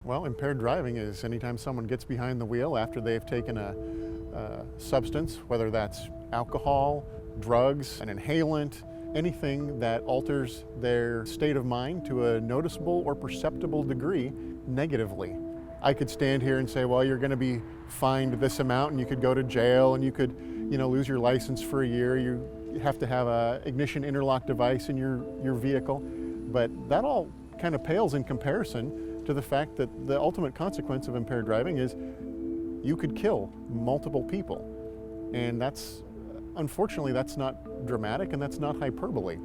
Well, impaired driving is anytime someone gets behind the wheel after they've taken a substance, whether that's alcohol, drugs, an inhalant, anything that alters their state of mind to a noticeable or perceptible degree negatively. I could stand here and say, well, you're going to be fined this amount and you could go to jail and you could, lose your license for a year. You have to have an ignition interlock device in your vehicle. But that all kind of pales in comparison to the fact that the ultimate consequence of impaired driving is you could kill multiple people. And unfortunately, that's not dramatic and that's not hyperbole.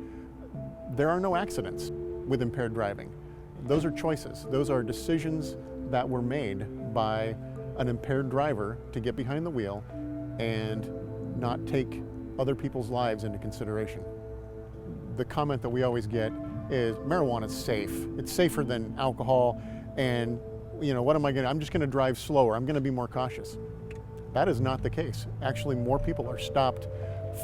There are no accidents with impaired driving. Those are choices. Those are decisions that were made by an impaired driver to get behind the wheel and not take other people's lives into consideration. The comment that we always get is marijuana is safe. It's safer than alcohol, and what am I going to, I'm just going to drive slower. I'm going to be more cautious. That is not the case. Actually, more people are stopped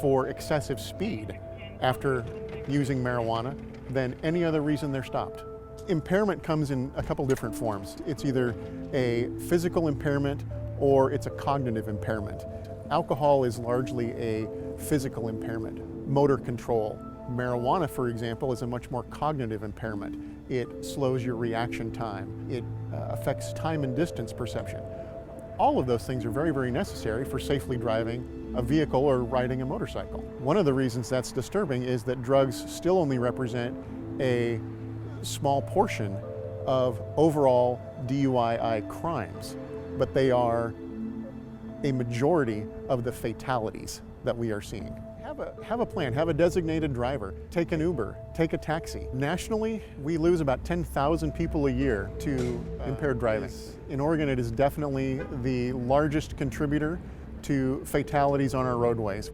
for excessive speed after using marijuana than any other reason they're stopped. Impairment comes in a couple different forms. It's either a physical impairment or it's a cognitive impairment. Alcohol is largely a physical impairment. Motor control. Marijuana, for example, is a much more cognitive impairment. It slows your reaction time. It affects time and distance perception. All of those things are very, very necessary for safely driving a vehicle or riding a motorcycle. One of the reasons that's disturbing is that drugs still only represent a small portion of overall DUI crimes, but they are a majority of the fatalities that we are seeing. Have a plan, have a designated driver, take an Uber, take a taxi. Nationally, we lose about 10,000 people a year to impaired driving. In Oregon, it is definitely the largest contributor to fatalities on our roadways.